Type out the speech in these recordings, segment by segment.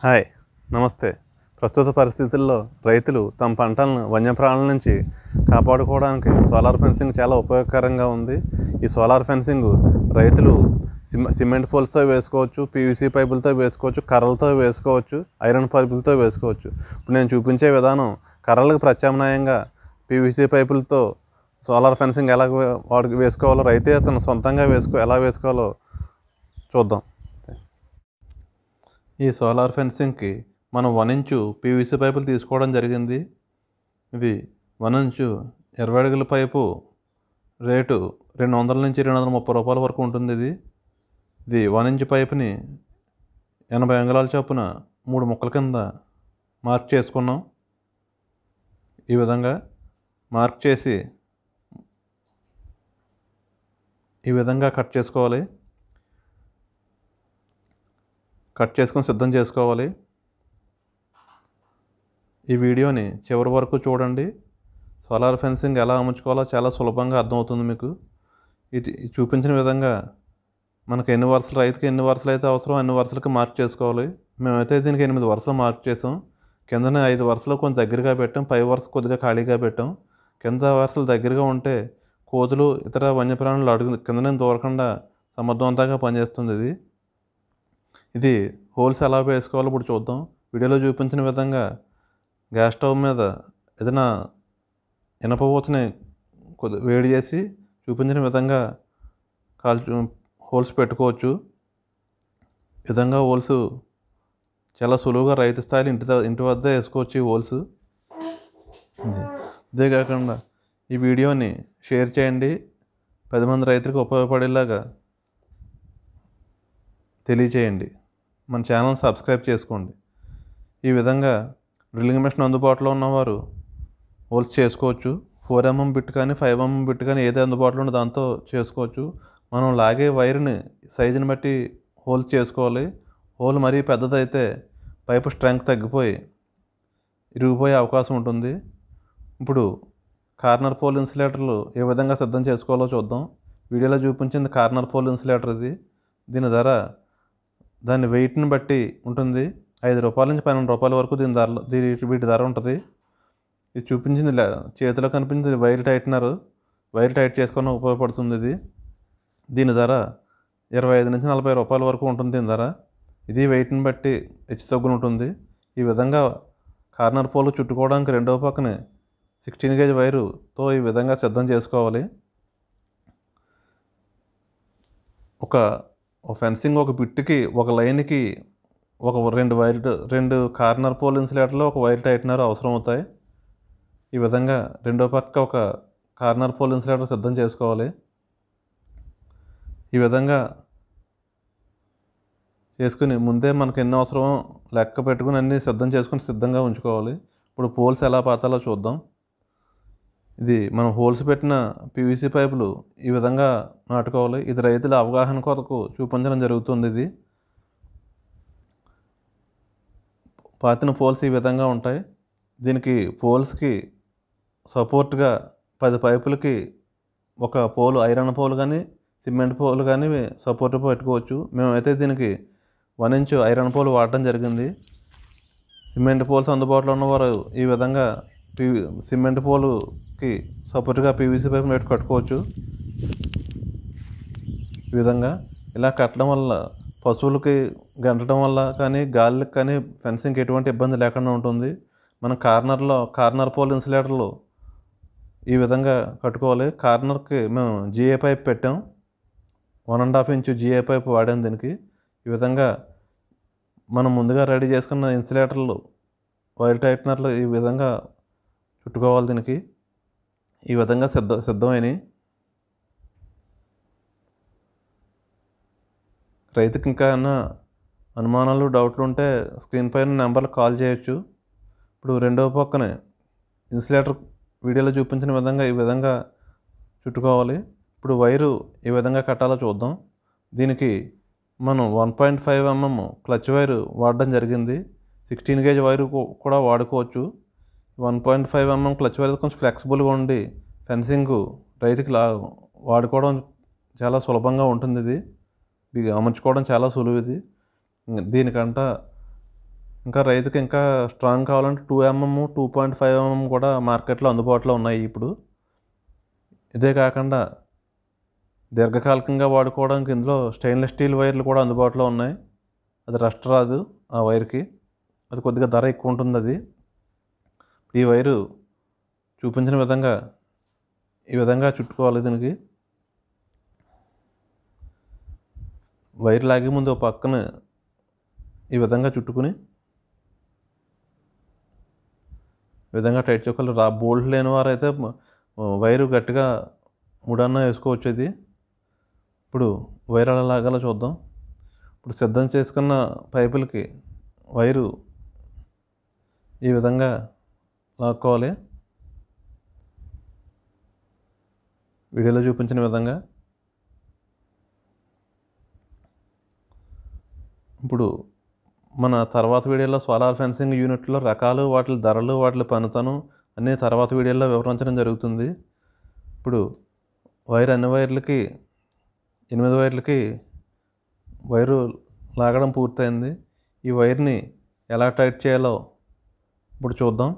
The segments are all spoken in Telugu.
హాయ్, నమస్తే. ప్రస్తుత పరిస్థితుల్లో రైతులు తమ పంటలను వన్యప్రాణుల నుంచి కాపాడుకోవడానికి సోలార్ ఫెన్సింగ్ చాలా ఉపయోగకరంగా ఉంది. ఈ సోలార్ ఫెన్సింగ్ రైతులు సిమెంట్ పోల్స్తో వేసుకోవచ్చు, పీవీసీ పైపులతో వేసుకోవచ్చు, కర్రలతో వేసుకోవచ్చు, ఐరన్ పైపులతో వేసుకోవచ్చు. ఇప్పుడు నేను చూపించే విధానం కర్రలకు ప్రత్యామ్నాయంగా పీవీసీ పైపులతో సోలార్ ఫెన్సింగ్ ఎలా వేసుకోవాలో రైతే అతను సొంతంగా ఎలా వేసుకోవాలో చూద్దాం. ఈ సోలార్ ఫెన్సింగ్కి మనం 1 ఇంచు పీవీసీ పైపులు తీసుకోవడం జరిగింది. ఇది 1 ఇంచు 20 అడుగుల పైపు రేటు 200 నుంచి 230 రూపాయల వరకు ఉంటుంది. ఇది 1 ఇంచు పైపుని 80 అంగుళాల చొప్పున 3 ముక్కల కింద మార్క్ చేసుకున్నాం. ఈ విధంగా మార్క్ చేసి ఈ విధంగా కట్ చేసుకోవాలి. కట్ చేసుకొని సిద్ధం చేసుకోవాలి. ఈ వీడియోని చివరి వరకు చూడండి. సోలార్ ఫెన్సింగ్ ఎలా అమర్చుకోవాలో చాలా సులభంగా అర్థమవుతుంది మీకు. ఇది చూపించిన విధంగా మనకు ఎన్ని వరుసలు, రైతుకి ఎన్ని వరుసలు అయితే అవసరం అన్ని వరుసలకి మార్క్ చేసుకోవాలి. మేమైతే దీనికి 8 వరుసలు మార్క్ చేసాం. కిందనే 5 వరుసలు కొంచెం దగ్గరగా పెట్టాం, పై వరుస కొద్దిగా ఖాళీగా పెట్టాం. కింద వరుసలు దగ్గరగా ఉంటే కోతులు ఇతర వన్యప్రాణులు అడుగు కిందనే దూరకుండా సమర్థవంతంగా పనిచేస్తుంది. ఇది హోల్స్ ఎలా వేసుకోవాలో ఇప్పుడు చూద్దాం. వీడియోలో చూపించిన విధంగా గ్యాస్ స్టవ్ మీద ఏదైనా ఇనప ఊచని వేడి చేసి చూపించిన విధంగా హోల్స్ పెట్టుకోవచ్చు. ఈ విధంగా హోల్స్ చాలా సులువుగా రైతు స్థాయిలో ఇంటి వద్ద వేసుకోవచ్చు. ఈ హోల్స్ ఇదే కాకుండా ఈ వీడియోని షేర్ చేయండి, 10 మంది రైతులకు ఉపయోగపడేలాగా తెలియచేయండి. మన ఛానల్ సబ్స్క్రైబ్ చేసుకోండి. ఈ విధంగా డ్రిల్లింగ్ మిషన్ అందుబాటులో ఉన్నవారు హోల్స్ చేసుకోవచ్చు. 4mm బిట్ కానీ 5mm బిట్ కానీ ఏది అందుబాటులో ఉందో దాంతో చేసుకోవచ్చు. మనం లాగే వైర్ని సైజుని బట్టి హోల్స్ చేసుకోవాలి. హోల్ మరీ పెద్దదైతే పైపు స్ట్రెంగ్త్ తగ్గిపోయి ఇరిగిపోయే అవకాశం ఉంటుంది. ఇప్పుడు కార్నర్ పోల్ ఇన్సులేటర్లు ఏ విధంగా సిద్ధం చేసుకోవాలో చూద్దాం. వీడియోలో చూపించింది కార్నర్ పోల్ ఇన్సులేటర్. దీని ధర దాని వెయిట్ని బట్టి ఉంటుంది. 5 రూపాయల నుంచి 12 రూపాయల వరకు వీటి ధర ఉంటుంది. ఇది చూపించింది చేతిలో కనిపించింది వైర్ టైట్నర్. వైర్ టైట్ చేసుకొని ఉపయోగపడుతుంది. దీని ధర 25 నుంచి 40 రూపాయల వరకు ఉంటుంది. దీని ధర ఇది వెయిట్ని బట్టి హెచ్చు తగ్గులు ఉంటుంది. ఈ విధంగా కార్నర్ పోల్ చుట్టుకోవడానికి రెండో పక్కనే 16 గేజ్ వైరుతో ఈ విధంగా సిద్ధం చేసుకోవాలి. ఒక ఫెన్సింగ్ ఒక బిట్కి ఒక లైన్కి ఒక 2 కార్నర్ పోల్ ఇన్సులేటర్లు ఒక వైర్ టైట్నర్ అవసరం అవుతాయి. ఈ విధంగా రెండో పక్క ఒక కార్నర్ పోల్ ఇన్సులేటర్ సిద్ధం చేసుకోవాలి. ఈ విధంగా చేసుకుని ముందే మనకు ఎన్ని అవసరమో లెక్క పెట్టుకుని అన్నీ సిద్ధం చేసుకుని సిద్ధంగా ఉంచుకోవాలి. ఇప్పుడు పోల్స్ ఎలా పాతాలో చూద్దాం. ఇది మనం హోల్స్ పెట్టిన పీవీసీ పైపులు ఈ విధంగా నాటుకోవాలి. ఇది రైతుల అవగాహన కొరకు చూపించడం జరుగుతుంది. పాతిన పోల్స్ ఈ విధంగా ఉంటాయి. దీనికి పోల్స్కి సపోర్ట్గా 10 పైపులకి ఒక పోలు ఐరన్ పోలు కానీ సిమెంట్ పోలు కానీ సపోర్ట్ పెట్టుకోవచ్చు. మేమైతే దీనికి 1 ఇంచు ఐరన్ పోలు వాడటం జరిగింది. సిమెంట్ పోల్స్ అందుబాటులో ఉన్నవారు ఈ విధంగా సిమెంట్ పోలుకి సపోర్ట్గా పీవీసీ పైపు నెట్ కట్టుకోవచ్చు. ఈ విధంగా ఇలా కట్టడం వల్ల పశువులకి గంటడం వల్ల కానీ గాలికి కానీ ఫెన్సింగ్కి ఎటువంటి ఇబ్బంది లేకుండా ఉంటుంది. మన కార్నర్ పోల్ ఇన్సులేటర్లు ఈ విధంగా కట్టుకోవాలి. కార్నర్కి మేము జిఏ పైప్ పెట్టాం. 1.5 ఇంచు జిఏ పైప్ వాడాం దీనికి. ఈ విధంగా మనం ముందుగా రెడీ చేసుకున్న ఇన్సులేటర్లు వైర్ టైట్నర్లు ఈ విధంగా చుట్టుకోవాలి. దీనికి ఈ విధంగా సిద్ధమైనవి. రైతుకి ఇంకా ఏమైనా అనుమానాలు డౌట్లు ఉంటే స్క్రీన్ పైన నెంబర్లు కాల్ చేయొచ్చు. ఇప్పుడు రెండవ పక్కనే ఇన్సులేటర్ వీడియోలో చూపించిన విధంగా ఈ విధంగా చుట్టుకోవాలి. ఇప్పుడు వైరు ఈ విధంగా కట్టాలో చూద్దాం. దీనికి మనం 1.5mm క్లచ్ వైరు వాడడం జరిగింది. 16 గేజ్ వైరు కూడా వాడుకోవచ్చు. 1.5mm క్లచ్ వైర్ కొంచెం ఫ్లెక్సిబుల్గా ఉండి ఫెన్సింగ్ రైతుకి వాడుకోవడం చాలా సులభంగా ఉంటుంది. ఇది అమర్చుకోవడం చాలా సులువు. దీనికంట ఇంకా రైతుకి ఇంకా స్ట్రాంగ్ కావాలంటే 2mm 2.5mm కూడా మార్కెట్లో అందుబాటులో ఉన్నాయి ఇప్పుడు. ఇదే కాకుండా దీర్ఘకాలికంగా వాడుకోవడానికి ఇందులో స్టెయిన్లెస్ స్టీల్ వైర్లు కూడా అందుబాటులో ఉన్నాయి. అది రస్ట్ రాదు ఆ వైర్కి, అది కొద్దిగా ధర ఎక్కువ ఉంటుంది. అది ఈ వైరు చూపించిన విధంగా ఈ విధంగా చుట్టుకోవాలి. దీనికి వైర్ లాగే ముందు ఒక పక్కన ఈ విధంగా చుట్టుకుని ఈ విధంగా టైట్ చేసుకోవాలి. బోల్ట్ లేని వారైతే వైరు గట్టిగా ముడన్నా వేసుకోవచ్చు. ఇది ఇప్పుడు వైర్ ఎలా లాగాలో చూద్దాం. ఇప్పుడు సిద్ధం చేసుకున్న పైపులకి వైరు ఈ విధంగా లాక్కోవాలి, వీడియోలో చూపించిన విధంగా. ఇప్పుడు మన తర్వాత వీడియోలో సోలార్ ఫెన్సింగ్ యూనిట్లో రకాలు, వాటి ధరలు, వాటి పనితనం అన్నీ తర్వాత వీడియోలో వివరించడం జరుగుతుంది. ఇప్పుడు అన్ని వైర్లకి 8 వైర్లకి వైరు లాగడం పూర్తయింది. ఈ వైర్ని ఎలా టైట్ చేయాలో ఇప్పుడు చూద్దాం.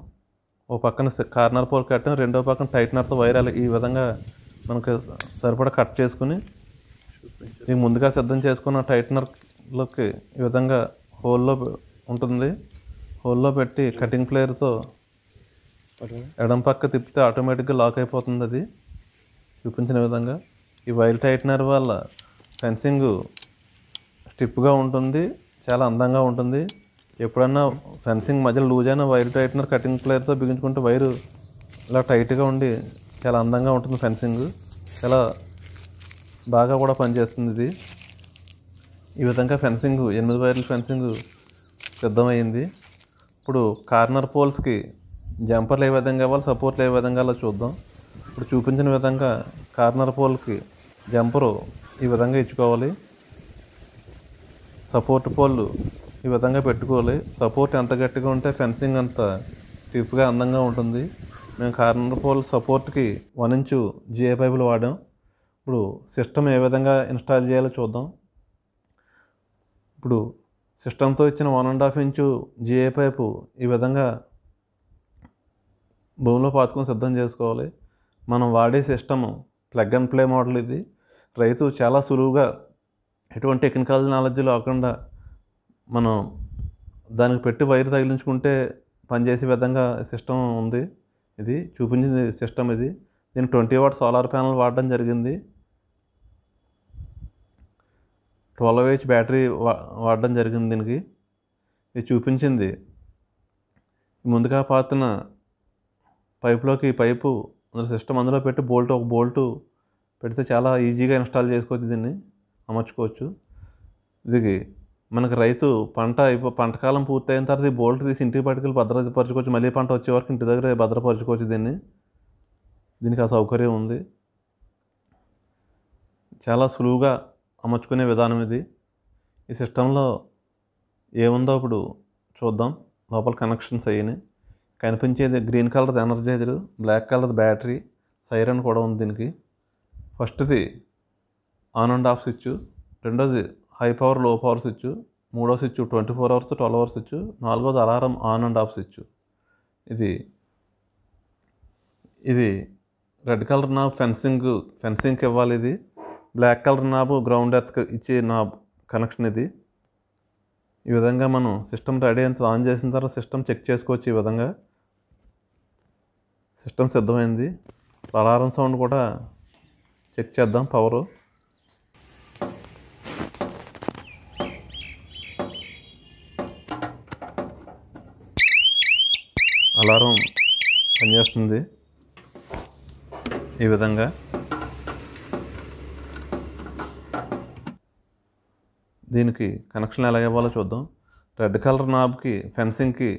ఓ పక్కన కార్నర్ పోల్ కట్టాం, రెండో పక్కన టైట్నర్తో వైర్ ఈ విధంగా మనకు సరిపడా కట్ చేసుకుని ఇది ముందుగా సిద్ధం చేసుకున్న టైట్నర్లోకి ఈ విధంగా హోల్లో ఉంటుంది. హోల్లో పెట్టి కటింగ్ ప్లేయర్తో ఎడం పక్క తిప్పితే ఆటోమేటిక్గా లాక్ అయిపోతుంది. అది చూపించిన విధంగా. ఈ వైర్ టైట్నర్ వల్ల ఫెన్సింగ్ స్టిప్గా ఉంటుంది, చాలా అందంగా ఉంటుంది. ఎప్పుడన్నా ఫెన్సింగ్ మధ్యలో లూజ్ అయిన వైర్ టైట్నర్ కటింగ్ ప్లేయర్తో బిగించుకుంటే వైరు ఇలా టైట్గా ఉండి చాలా అందంగా ఉంటుంది. ఫెన్సింగ్ చాలా బాగా కూడా పనిచేస్తుంది ఇది. ఈ విధంగా ఫెన్సింగ్ 8 వైర్ల ఫెన్సింగ్ సిద్ధమైంది. ఇప్పుడు కార్నర్ పోల్స్కి జంపర్లు ఏ విధంగా ఇవ్వాలి, సపోర్ట్లు ఏ విధంగా చూద్దాం. ఇప్పుడు చూపించిన విధంగా కార్నర్ పోల్కి జంపరు ఈ విధంగా ఇచ్చుకోవాలి, సపోర్ట్ పోల్ ఈ విధంగా పెట్టుకోవాలి. సపోర్ట్ ఎంత గట్టిగా ఉంటే ఫెన్సింగ్ అంత స్టిఫ్గా అందంగా ఉంటుంది. మేము కార్నర్ పోల్ సపోర్ట్కి 1 ఇంచు జిఐ పైపులు వాడాం. ఇప్పుడు సిస్టమ్ ఏ విధంగా ఇన్స్టాల్ చేయాలో చూద్దాం. ఇప్పుడు సిస్టంతో ఇచ్చిన 1.5 ఇంచు జిఐ పైపు ఈ విధంగా భూమిలో పాతుకొని సిద్ధం చేసుకోవాలి. మనం వాడే system plug and play model. ఇది రైతు చాలా సులువుగా ఎటువంటి టెక్నికల్ నాలెడ్జ్ లేకుండా మనం దానికి పెట్టి వైర్ తగిలించుకుంటే పనిచేసే విధంగా సిస్టమ్ ఉంది. ఇది చూపించింది సిస్టమ్. ఇది దీనికి 20 వాట్ సోలార్ ప్యానల్ వాడడం జరిగింది. 12H బ్యాటరీ వాడడం జరిగింది దీనికి. ఇది చూపించింది ముందుగా పాతున్న పైపులోకి పైపు సిస్టమ్ అందులో పెట్టి ఒక బోల్టు పెడితే చాలా ఈజీగా ఇన్స్టాల్ చేసుకోవచ్చు, దీన్ని అమర్చుకోవచ్చు. ఇది మనకు రైతు పంట కాలం పూర్తయిన తర్వాత ఈ బోల్ట్ తీసి ఇంటికి పట్టుకెళ్ళి భద్రపరచుకోవచ్చు. మళ్ళీ పంట వచ్చే వరకు ఇంటి దగ్గర భద్రపరచుకోవచ్చు. దీనికి ఆ సౌకర్యం ఉంది. చాలా సులువుగా అమర్చుకునే విధానం ఇది. ఈ సిస్టంలో ఏముందో ఇప్పుడు చూద్దాం. లోపల కనెక్షన్స్ అయ్యాయి. కనిపించేది గ్రీన్ కలర్ది ఎనర్జైజర్, బ్లాక్ కలర్ది బ్యాటరీ, సైరన్ కూడా ఉంది దీనికి. ఫస్ట్ది ఆన్ అండ్ ఆఫ్ స్విచ్, రెండోది హై పవర్ లో పవర్ స్విచ్, మూడో స్విచ్ 24 అవర్స్ 12 అవర్స్ స్విచ్, నాలుగోది alarm on and off switch. ఇది రెడ్ కలర్ నాబ్ ఫెన్సింగ్కి ఇవ్వాలి. ఇది బ్లాక్ కలర్ నాబ్ గ్రౌండ్ ఎర్త్కి ఇచ్చే నాబ్ కనెక్షన్. ఇది ఈ విధంగా మనం సిస్టమ్ రెడీ అంతా ఆన్ చేసిన తర్వాత సిస్టమ్ చెక్ చేసుకోవచ్చు. ఈ విధంగా సిస్టమ్ సిద్ధమైంది. అలారం సౌండ్ కూడా చెక్ చేద్దాం. పవరు అలారం పనిచేస్తుంది. ఈ విధంగా దీనికి కనెక్షన్ ఎలా ఇవ్వాలో చూద్దాం. రెడ్ కలర్ నాబ్కి ఫెన్సింగ్కి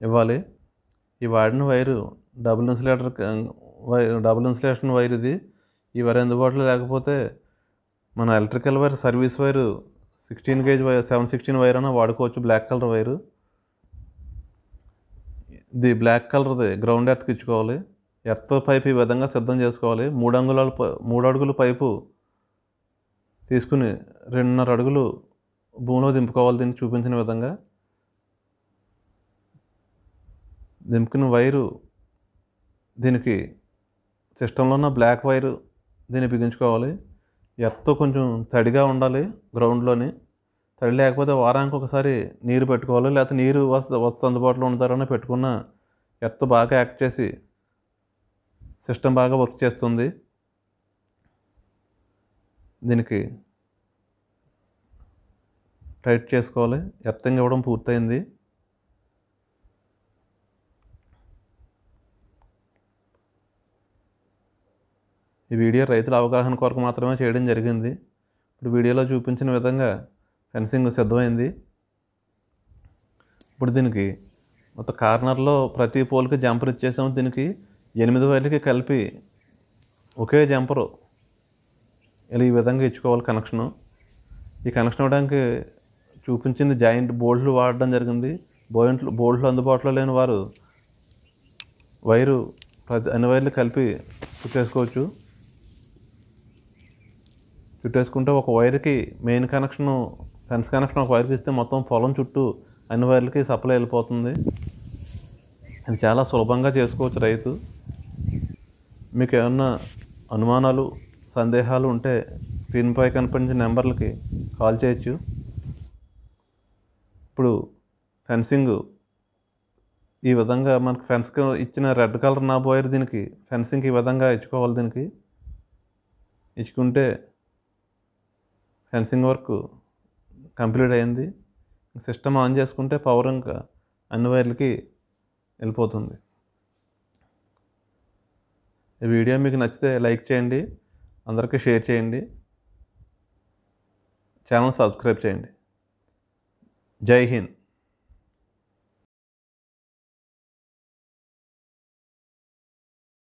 ఇవ్వాలి. ఈ వాడిన వైరు డబుల్ ఇన్సులేషన్ వైర్. ఇది ఈ వైర్ అందుబాటులో లేకపోతే మన electrical wire, service wire 16 gauge wire, 716 wire అయినా వాడుకోవచ్చు. Black colour wire. ఇది బ్లాక్ కలర్ది గ్రౌండ్ ఎర్త్కి ఇచ్చుకోవాలి. ఎర్త్ పైప్ ఈ విధంగా సిద్ధం చేసుకోవాలి. 3 అడుగులు పైపు తీసుకుని 2.5 అడుగులు భూమిలో దింపుకోవాలి. దీన్ని చూపించిన విధంగా దింపిన వైరు దీనికి సిస్టంలో ఉన్న బ్లాక్ వైరు దీన్ని బిగించుకోవాలి. ఎర్త్ కొంచెం తడిగా ఉండాలి గ్రౌండ్లోని. తడి లేకపోతే వారానికి ఒకసారి నీరు పెట్టుకోవాలి. లేకపోతే నీరు వస్తు అందుబాటులో ఉంటారని పెట్టుకున్న ఎర్త్ బాగా యాక్ట్ చేసి సిస్టమ్ బాగా వర్క్ చేస్తుంది. దీనికి టైట్ చేసుకోవాలి. ఎర్తింగ్ ఇవ్వడం పూర్తయింది. ఈ వీడియో రైతుల అవగాహన కొరకు మాత్రమే చేయడం జరిగింది. ఇప్పుడు వీడియోలో చూపించిన విధంగా ఫెన్సింగ్ సిద్ధమైంది. ఇప్పుడు దీనికి మొత్తం కార్నర్లో ప్రతి పోల్కి జంపర్ ఇచ్చేసాము. దీనికి 8 వైర్లకి కలిపి ఒకే జంపరు ఇలా ఈ విధంగా ఇచ్చుకోవాలి కనెక్షను. ఈ కనెక్షన్ ఇవ్వడానికి చూపించింది జాయింట్ బోల్ట్లు వాడడం జరిగింది. బోల్ట్లు అందుబాటులో లేని వారు వైరు అన్ని వైర్లు కలిపి చుట్టేసుకోవచ్చు. చుట్టేసుకుంటే ఒక వైర్కి మెయిన్ కనెక్షను ఫెన్స్ కనెక్షన్ ఒక వైర్కి ఇస్తే మొత్తం పొలం చుట్టూ అన్ని వైర్లకి సప్లై వెళ్ళిపోతుంది. ఇది చాలా సులభంగా చేసుకోవచ్చు రైతు. మీకు ఏమన్నా అనుమానాలు సందేహాలు ఉంటే స్క్రీన్పై కనిపించిన నెంబర్లకి కాల్ చేయొచ్చు. ఇప్పుడు ఫెన్సింగ్ ఈ విధంగా మనకు ఫెన్స్కి ఇచ్చిన రెడ్ కలర్ నాబ్ వైర్ దీనికి ఫెన్సింగ్ ఈ విధంగా ఇచ్చుకోవాలి. దీనికి ఇచ్చుకుంటే ఫెన్సింగ్ వర్క్ కంప్లీట్ అయింది. సిస్టమ్ ఆన్ చేసుకుంటే పవర్ ఇంకా అన్ని వైర్లకి వెళ్ళిపోతుంది. ఈ వీడియో మీకు నచ్చితే లైక్ చేయండి, అందరికీ షేర్ చేయండి, ఛానల్ సబ్స్క్రైబ్ చేయండి. జై హింద్.